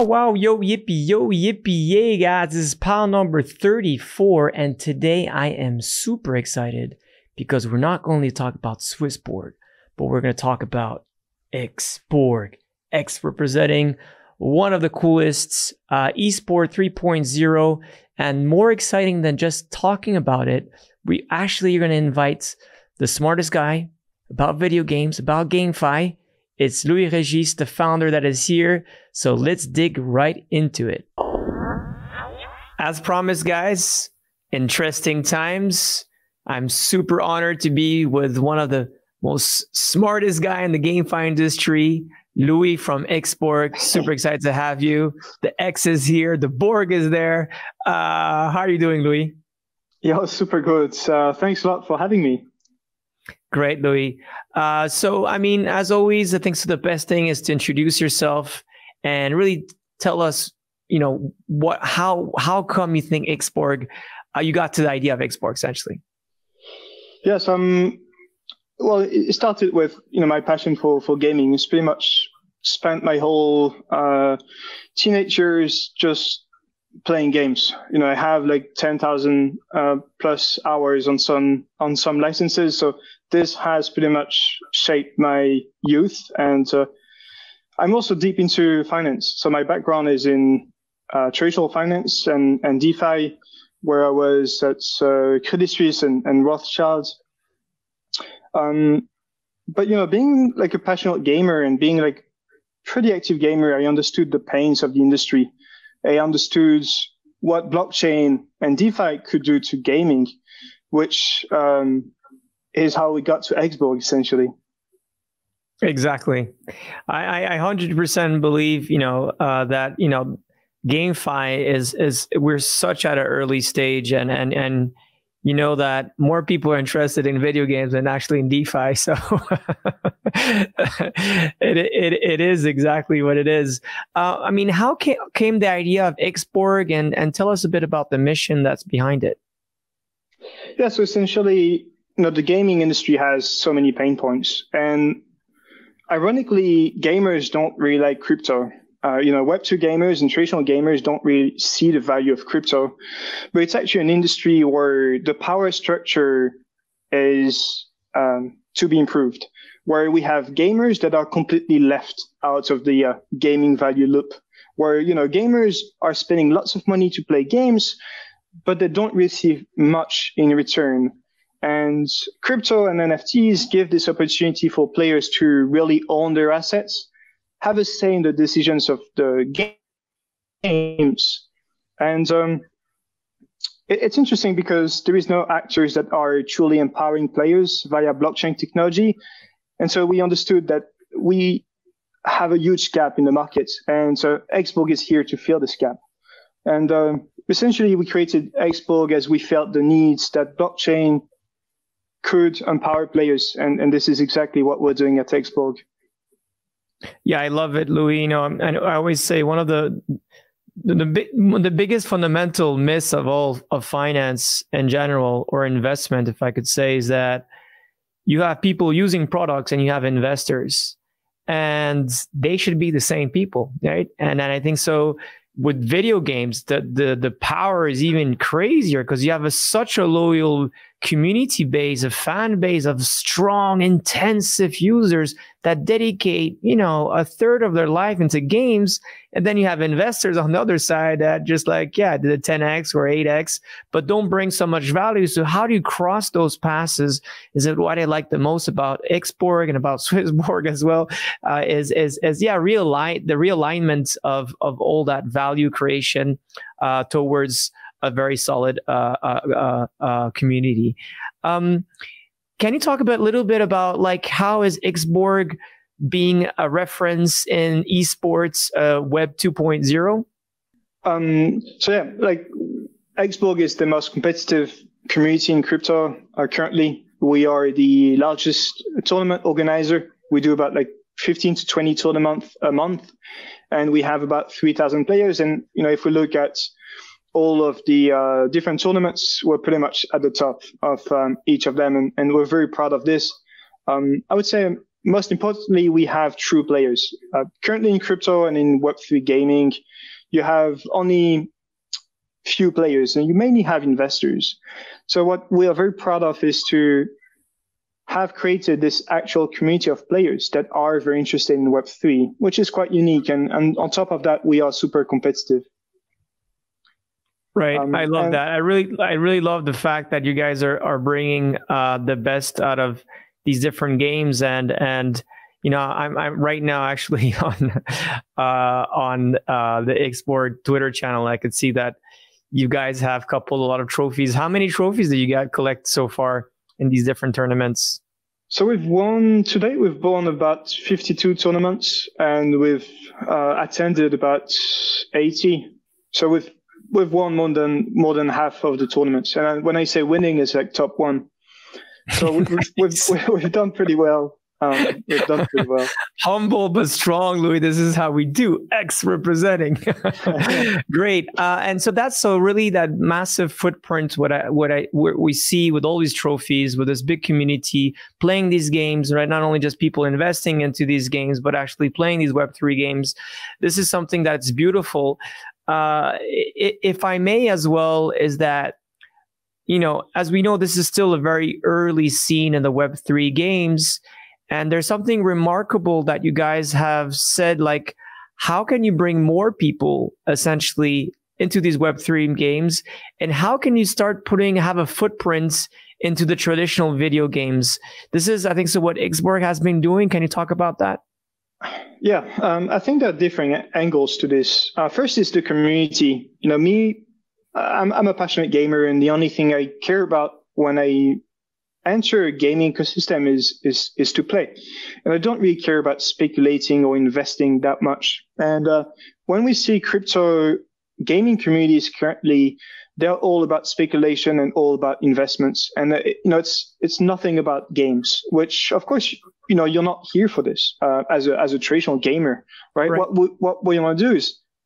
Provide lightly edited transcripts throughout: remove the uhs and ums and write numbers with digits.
Pow wow, yo yippee yay guys, this is Pow number 34 and today I am super excited because we're not going to talk about SwissBorg, but we're going to talk about XBorg. X representing one of the coolest eSport 3.0, and more exciting than just talking about it, we actually are going to invite the smartest guy about video games, about GameFi. It's Louis Regis, the founder, that is here. So let's dig right into it. As promised, guys, interesting times. I'm super honored to be with one of the most smartest guy in the GameFi industry, Louis from XBorg. Super excited to have you. The X is here. The Borg is there. How are you doing, Louis? Yeah, super good. Thanks a lot for having me. Great, Louis. So, I mean, as always, I think the best thing is to introduce yourself and really tell us, you know, how come you think XBorg, you got to the idea of XBorg, essentially. Yes, well, it started with, my passion for gaming. It's pretty much spent my whole teenage years just playing games. I have like 10,000 plus hours on some licenses. So this has pretty much shaped my youth. And I'm also deep into finance. So my background is in traditional finance and DeFi, where I was at Credit Suisse and Rothschild. But, being like a passionate gamer and being like pretty active gamer, I understood the pains of the industry. I understood what blockchain and DeFi could do to gaming, which is how we got to XBorg, essentially. Exactly. I 100% believe, that, GameFi is we're such at an early stage, and you know that more people are interested in video games than actually in DeFi. So it is exactly what it is. I mean, how came the idea of XBorg, and tell us a bit about the mission that's behind it? Yeah, so essentially, the gaming industry has so many pain points, and ironically, gamers don't really like crypto. Web2 gamers and traditional gamers don't really see the value of crypto, but it's actually an industry where the power structure is to be improved, where we have gamers that are completely left out of the gaming value loop, where, gamers are spending lots of money to play games, but they don't receive much in return. And crypto and NFTs give this opportunity for players to really own their assets, have a say in the decisions of the games. And it's interesting because there is no actors that are truly empowering players via blockchain technology. And so we understood that we have a huge gap in the market. And so XBorg is here to fill this gap. And essentially, we created XBorg as we felt the needs that blockchain could empower players. And this is exactly what we're doing at XBorg. Yeah, I love it, Louis. And I always say one of the biggest fundamental myths of all of finance in general, or investment, if I could say, is that you have people using products and you have investors, and they should be the same people, right? And I think so with video games, the power is even crazier because you have such a loyal community base, a fan base of strong, intensive users that dedicate, a third of their life into games. And then you have investors on the other side that just like, yeah, did a 10x or 8x, but don't bring so much value. So how do you cross those passes? Is it what I like the most about XBorg and about SwissBorg as well? The realignment of all that value creation towards a very solid community. Can you talk a little bit about like how is XBorg being a reference in esports Web 2.0? So yeah, like XBorg is the most competitive community in crypto currently. We are the largest tournament organizer. We do about like 15 to 20 tournaments a month, and we have about 3,000 players. And if we look at all of the different tournaments, we're pretty much at the top of each of them, and we're very proud of this. I would say most importantly, we have true players. Currently in crypto and in Web3 gaming, you have only few players and you mainly have investors. So what we are very proud of is to have created this actual community of players that are very interested in Web3, which is quite unique. And on top of that, we are super competitive. Right. I love that. I really love the fact that you guys are bringing the best out of these different games. And you know, I'm right now actually on the XBorg Twitter channel. I could see that you guys have a lot of trophies. How many trophies did you collect so far in these different tournaments? So we've won about 52 tournaments, and we've attended about 80. So we've won more than half of the tournaments. And when I say winning, it's like top one. So we've done pretty well. We've done pretty well. Humble but strong, Louis. This is how we do. X representing. Great. And so that's really that massive footprint. What we see with all these trophies, with this big community playing these games, right? Not only just people investing into these games, but actually playing these Web3 games. This is something that's beautiful. If I may as well, is that, you know, as we know, this is still a very early scene in the Web3 games. And there's something remarkable that you guys have said, like, how can you bring more people essentially into these Web3 games? And how can you start have a footprint into the traditional video games? This is, I think, so what XBorg has been doing. Can you talk about that? Yeah, I think there are different angles to this. First is the community. You know, I'm a passionate gamer, and the only thing I care about when I enter a gaming ecosystem is to play. And I don't really care about speculating or investing that much. And when we see crypto gaming communities currently, they're all about speculation and all about investments. And you know, it's nothing about games, which of course, you know, you're not here for this as a traditional gamer, right? What we want to do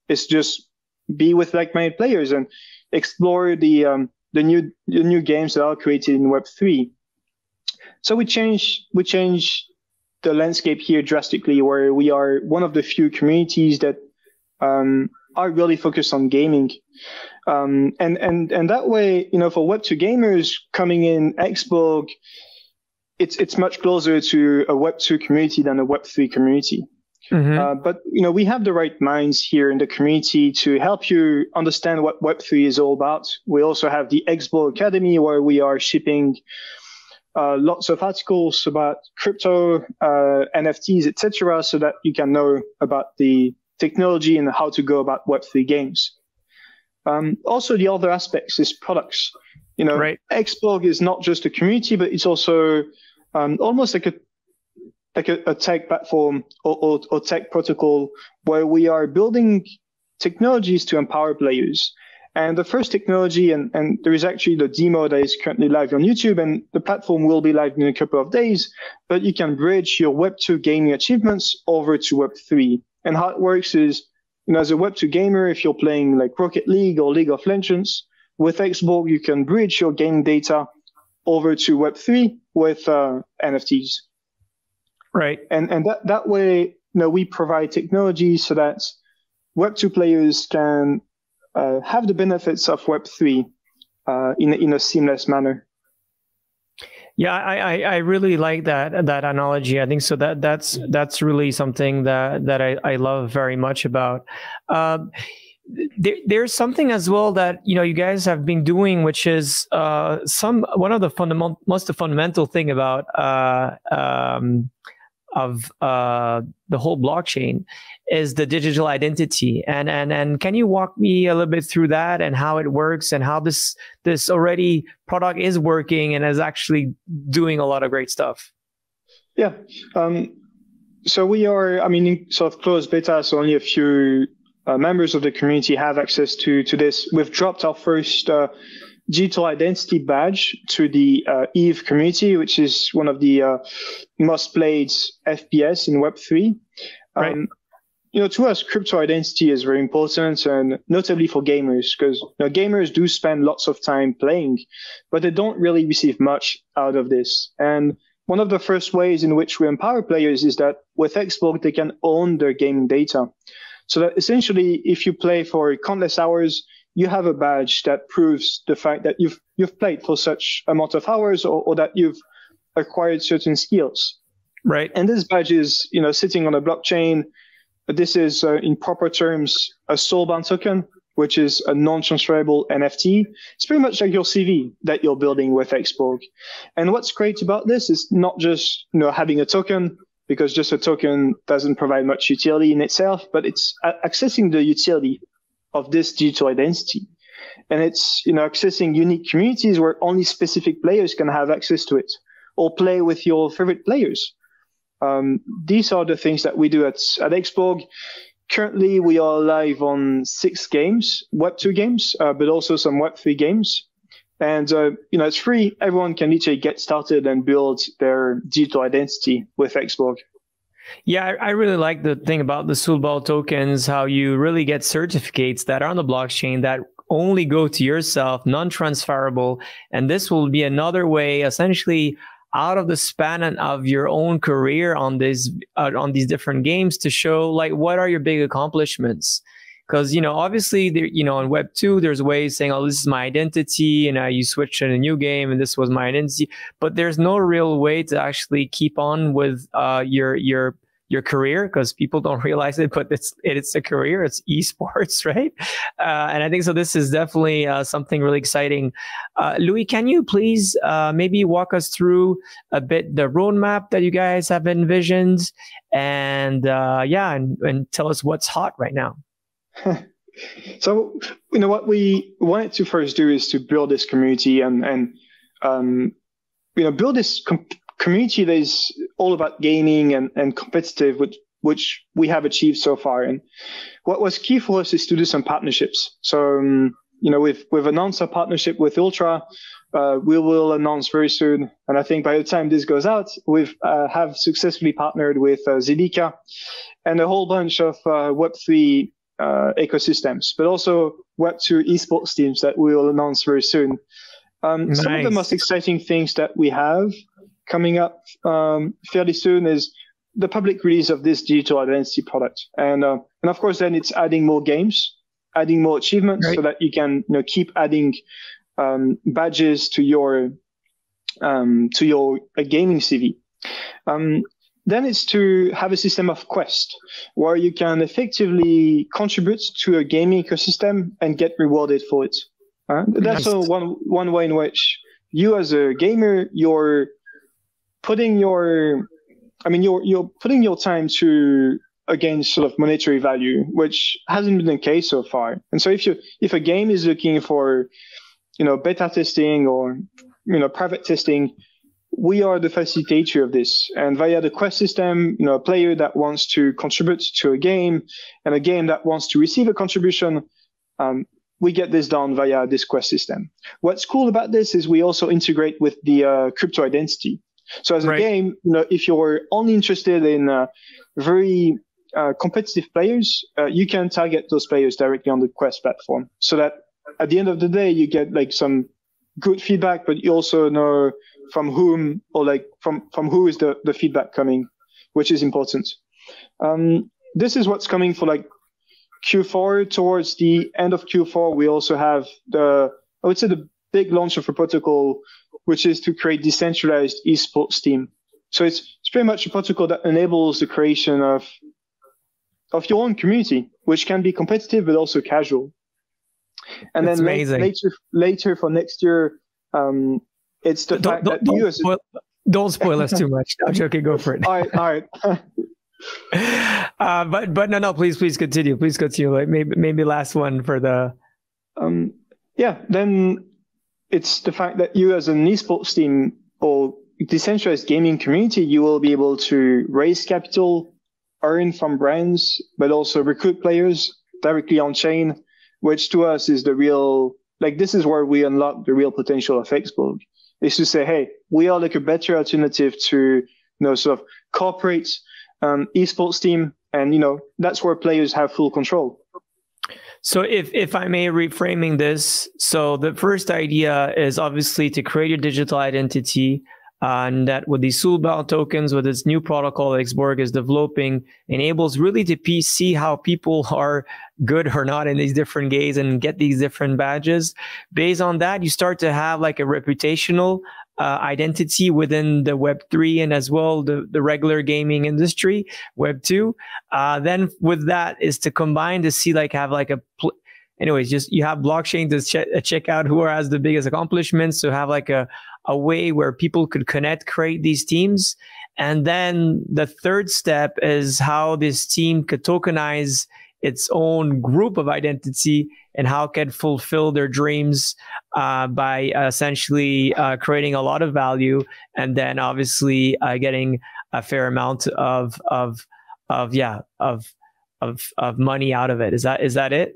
is just be with like-minded players and explore the new games that are created in Web3. So we change the landscape here drastically, where we are one of the few communities that are really focused on gaming. And that way, you know, for Web2 gamers coming in XBorg, it's much closer to a Web2 community than a Web3 community. Mm-hmm. But, you know, we have the right minds here in the community to help you understand what Web3 is all about. We also have the XBorg Academy, where we are shipping lots of articles about crypto, NFTs, etc., so that you can know about the technology and how to go about Web3 games. Also, the other aspects is products. You know, XBorg is not just a community, but it's also almost like a tech platform or tech protocol, where we are building technologies to empower players. And the first technology, and there is actually the demo that is currently live on YouTube, and the platform will be live in a couple of days, but you can bridge your Web2 gaming achievements over to Web3. And how it works is, you know, as a Web2 gamer, if you're playing like Rocket League or League of Legends, with XBorg, you can bridge your gaming data over to Web3 with NFTs. Right. And that way, you know, we provide technology so that Web2 players can have the benefits of Web3 in a seamless manner. Yeah, I really like that analogy. I think so that's really something that I love very much about. There's something as well that, you know, you guys have been doing, which is one of the most fundamental thing about the whole blockchain is the digital identity. And can you walk me a little bit through that and how it works and how this already product is working and is actually doing a lot of great stuff? Yeah. So we are, in sort of closed beta, so only a few members of the community have access to this. We've dropped our first digital identity badge to the EVE community, which is one of the most played FPS in Web3. Right. You know, to us, crypto identity is very important, and notably for gamers, because, you know, gamers do spend lots of time playing, but they don't really receive much out of this. And one of the first ways in which we empower players is that with XBorg, they can own their gaming data. So that essentially, if you play for countless hours, you have a badge that proves the fact that you've played for such amount of hours, or that you've acquired certain skills. Right. And this badge is, sitting on a blockchain. This is, in proper terms, a soulbound token, which is a non-transferable NFT. It's pretty much like your CV that you're building with XBorg. And what's great about this is not just, having a token, because just a token doesn't provide much utility in itself, but it's accessing the utility of this digital identity. And it's, accessing unique communities where only specific players can have access to it, or play with your favorite players. These are the things that we do at XBorg. Currently, we are live on 6 games, Web2 games, but also some Web3 games. And, it's free. Everyone can literally get started and build their digital identity with XBorg. Yeah, I really like the thing about the soulbound tokens, how you really get certificates that are on the blockchain that only go to yourself, non-transferable. And this will be another way, essentially, out of the span of your own career on these different games to show like what are your big accomplishments. Because, obviously, in Web 2, there's ways saying, oh, this is my identity, and you switch to a new game, and this was my identity. But there's no real way to actually keep on with your career, because people don't realize it, but it's a career. It's esports, right? And I think so. This is definitely something really exciting. Louis, can you please maybe walk us through a bit the roadmap that you guys have envisioned, and and tell us what's hot right now? So, what we wanted to first do is to build this community and build this community that is all about gaming and competitive, which we have achieved so far. And what was key for us is to do some partnerships. So, we've announced a partnership with Ultra. We will announce very soon, and I think by the time this goes out, we've have successfully partnered with Zilliqa and a whole bunch of Web3 ecosystems, but also Web2 esports teams that we will announce very soon. Nice. Some of the most exciting things that we have coming up fairly soon is the public release of this digital identity product, and of course, then it's adding more games, adding more achievements, right, so that you can keep adding badges to your gaming CV. Then it's to have a system of quest where you can effectively contribute to a gaming ecosystem and get rewarded for it. That's one way in which you as a gamer, you're putting your time to against sort of monetary value, which hasn't been the case so far. And so if a game is looking for, beta testing or, private testing, we are the facilitator of this. And via the quest system, a player that wants to contribute to a game and a game that wants to receive a contribution, we get this done via this quest system. What's cool about this is we also integrate with the crypto identity. So as a game, if you're only interested in very competitive players, you can target those players directly on the quest platform, so that at the end of the day, you get like some good feedback, but you also know from whom or from who is the feedback coming, which is important. This is what's coming for like Q4. Towards the end of Q4, we also have the big launch of a protocol, which is to create decentralized esports team. So it's pretty much a protocol that enables the creation of your own community, which can be competitive but also casual. And that's then later for next year, it's the fact that you as don't spoil us too much. I'm joking. Go for it. All right. But no, please continue. Please continue. Like maybe last one for the. Then it's the fact that you as an esports team or decentralized gaming community, you will be able to raise capital, earn from brands, but also recruit players directly on chain, which to us is the real, this is where we unlock the real potential of XBorg, is to say, hey, we are like a better alternative to, sort of corporate esports team. And, that's where players have full control. So if I may reframing this, so the first idea is obviously to create your digital identity and that with these Soulbound tokens, with this new protocol that XBorg is developing, enables really to see how people are good or not in these different games and get these different badges. Based on that, you start to have like a reputational identity within the Web3 and as well the regular gaming industry, Web2. Then with that is to combine to see like have like anyways, just you have blockchain to check out who has the biggest accomplishments, to have like a way where people could create these teams. And then the third step is how this team could tokenize its own group of identity and how it can fulfill their dreams by essentially creating a lot of value and then obviously getting a fair amount of money out of it. Is that it?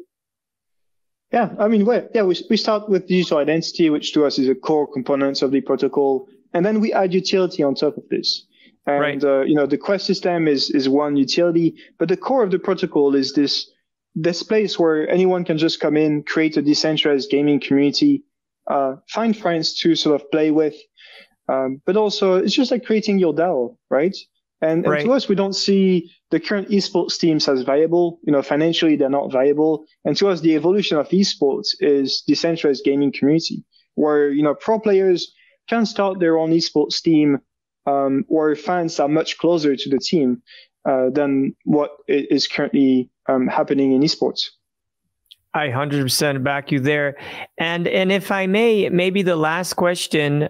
Yeah, I mean, we start with digital identity, which to us is a core component of the protocol, and then we add utility on top of this. And right. The quest system is one utility, but the core of the protocol is this place where anyone can just come in, create a decentralized gaming community, find friends to sort of play with, but also it's just like creating your DAO, right? And to us, we don't see the current esports teams as viable. Financially, they're not viable. And to us, the evolution of esports is decentralized gaming community, where, pro players can start their own esports team, where fans are much closer to the team than what is currently happening in esports. I 100% back you there. And if I may, maybe the last question,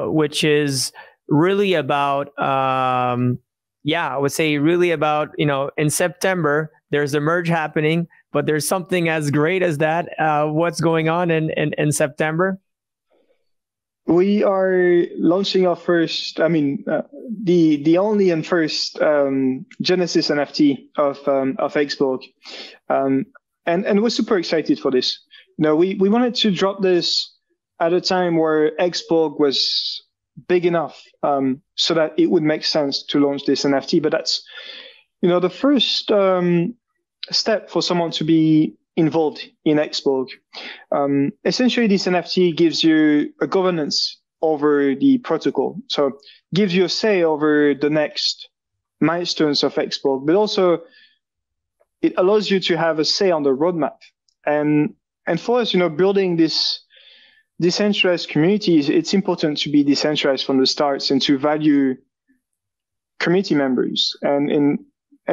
which is really about, I would say really about, in September, there's a merge happening, but there's something as great as that. What's going on in September? We are launching our first, the only and first Genesis NFT of XBorg. And we're super excited for this. We wanted to drop this at a time where XBorg was big enough so that it would make sense to launch this NFT. But that's, the first step for someone to be involved in XBorg. Essentially, this NFT gives you a governance over the protocol. So gives you a say over the next milestones of XBorg, but also it allows you to have a say on the roadmap. And for us, building this decentralized communities, it's important to be decentralized from the start and to value community members. And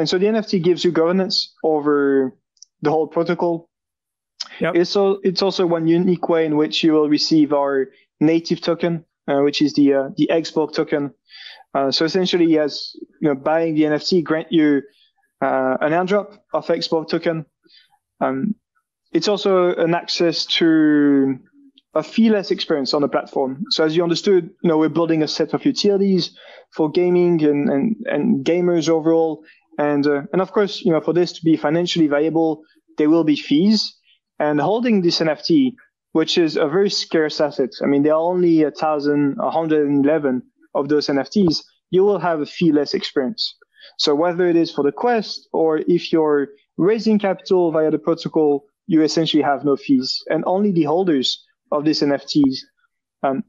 so the NFT gives you governance over the whole protocol. Yep. It's also one unique way in which you will receive our native token, which is the XBorg token. So essentially, as buying the NFT grant you an airdrop of XBorg token. It's also an access to a feeless experience on the platform. So as you understood, we're building a set of utilities for gaming and gamers overall. And of course, for this to be financially viable, there will be fees. And holding this NFT, which is a very scarce asset, there are only 1,111 of those NFTs, you will have a feeless experience. So whether it is for the quest or if you're raising capital via the protocol, you essentially have no fees. And only the holders of these NFTs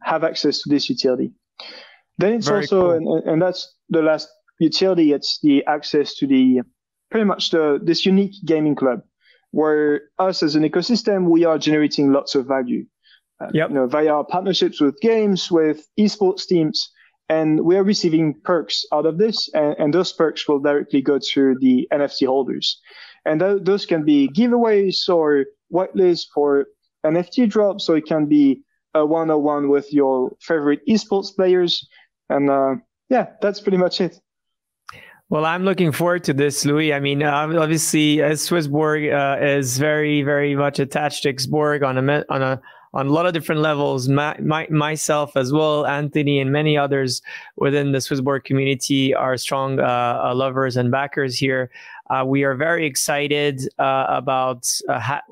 have access to this utility. Then it's very also, cool. and that's the last utility, it's the access to this unique gaming club, where us as an ecosystem, we are generating lots of value via our partnerships with games, with esports teams, and we are receiving perks out of this, and those perks will directly go to the NFT holders. And those can be giveaways or whitelists for NFT drops, so it can be a one-on-one with your favorite esports players. And that's pretty much it. Well, I'm looking forward to this, Louis. Obviously, as SwissBorg is very, very much attached to XBorg on a lot of different levels. Myself as well, Anthony, and many others within the SwissBorg community are strong lovers and backers here. We are very excited about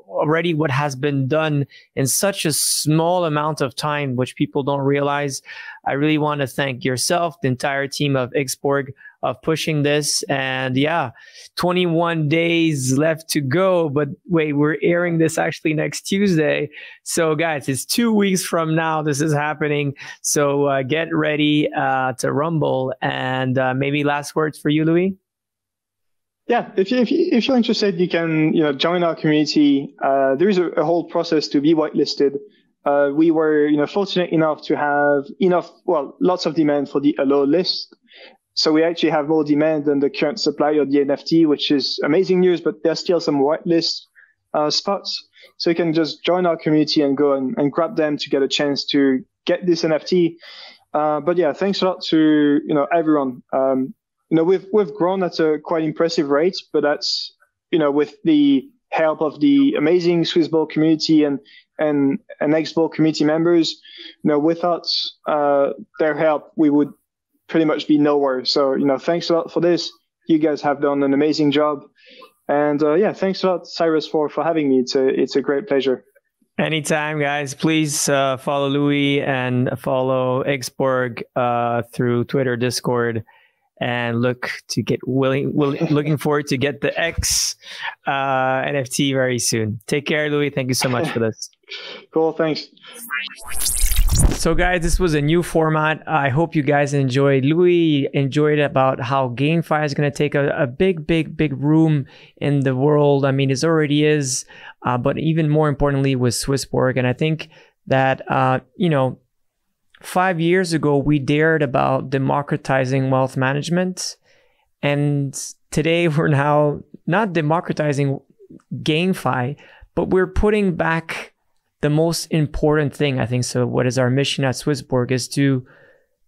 already what has been done in such a small amount of time, which people don't realize. I really want to thank yourself, the entire team of XBorg, of pushing this. And yeah, 21 days left to go. But wait, we're airing this actually next Tuesday. So guys, it's 2 weeks from now this is happening. So get ready to rumble. And maybe last words for you, Louis? Yeah, if you're interested, you can join our community. There is a whole process to be whitelisted. We were fortunate enough to have lots of demand for the allow list. So we actually have more demand than the current supply of the NFT, which is amazing news. But there's still some whitelist spots, so you can just join our community and go and grab them to get a chance to get this NFT. But yeah, thanks a lot to everyone. We've grown at a quite impressive rate, but that's with the help of the amazing SwissBorg community and XBorg community members. Without their help, we would pretty much be nowhere. So thanks a lot for this. You guys have done an amazing job, and yeah, thanks a lot, Cyrus, for having me. It's a great pleasure. Anytime, guys. Please follow Louis and follow XBorg through Twitter, Discord. And looking forward to get the X NFT very soon. Take care, Louis. Thank you so much for this. Cool, thanks. So guys, this was a new format. I hope you guys enjoyed. Louis enjoyed about how GameFi is going to take a big room in the world. I mean, it already is, but even more importantly with SwissBorg. And I think that, 5 years ago, we dared about democratizing wealth management. And today we're now not democratizing GameFi, but we're putting back the most important thing, I think. So what is our mission at SwissBorg is to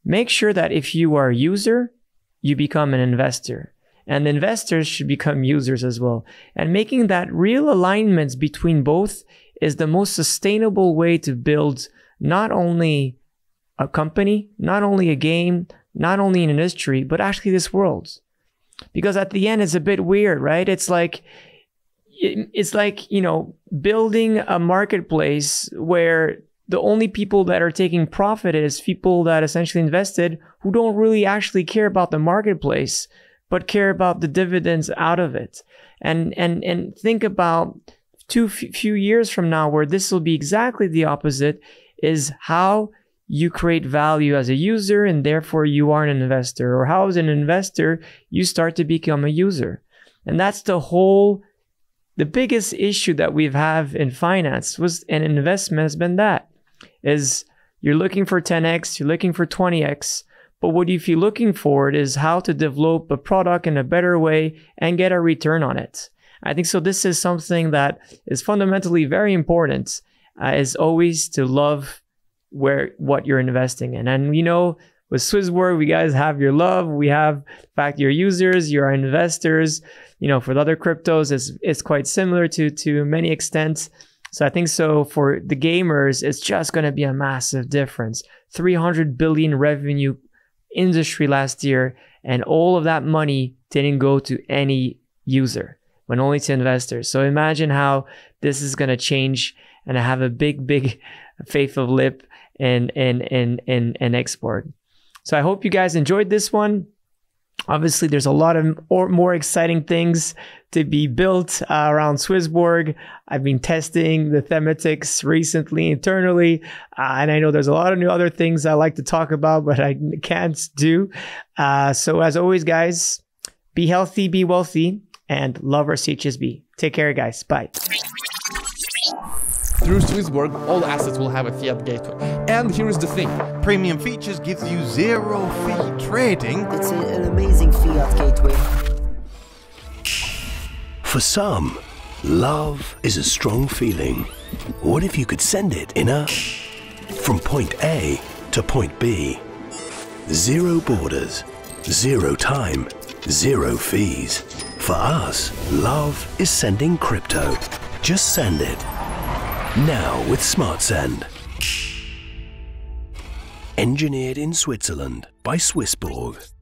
make sure that if you are a user, you become an investor. And investors should become users as well. And making that real alignments between both is the most sustainable way to build not only a company, not only a game, not only an industry, but actually this world. Because at the end, it's a bit weird, right? It's like, building a marketplace where the only people that are taking profit is people that essentially invested who don't really actually care about the marketplace, but care about the dividends out of it. And think about few years from now where this will be exactly the opposite, is how you create value as a user and therefore you are an investor, or how as an investor you start to become a user. And that's the biggest issue that we've had in finance was an investment has been that is you're looking for 10x, you're looking for 20x, but what if you're looking for it is how to develop a product in a better way and get a return on it. I think so. This is something that is fundamentally very important, is always to love what you're investing in. And with SwissBorg, we guys have your love. We have, in fact, your users, your investors. For the other cryptos, it's quite similar to many extents. So I think so for the gamers, it's just going to be a massive difference. 300 billion revenue industry last year, and all of that money didn't go to any user, but only to investors. So imagine how this is going to change, and I have a big faith of lip in XBorg. So I hope you guys enjoyed this one. Obviously, there's a lot of more exciting things to be built around SwissBorg. I've been testing the thematics recently internally, and I know there's a lot of new other things I like to talk about, but I can't do. So as always, guys, be healthy, be wealthy, and love our CHSB. Take care, guys. Bye. Through SwissBorg, all assets will have a fiat gateway. And here is the thing. Premium features gives you zero fee trading. It's an amazing fiat gateway. For some, love is a strong feeling. What if you could send it from point A to point B? Zero borders, zero time, zero fees. For us, love is sending crypto. Just send it. Now with SmartSend. Engineered in Switzerland by SwissBorg.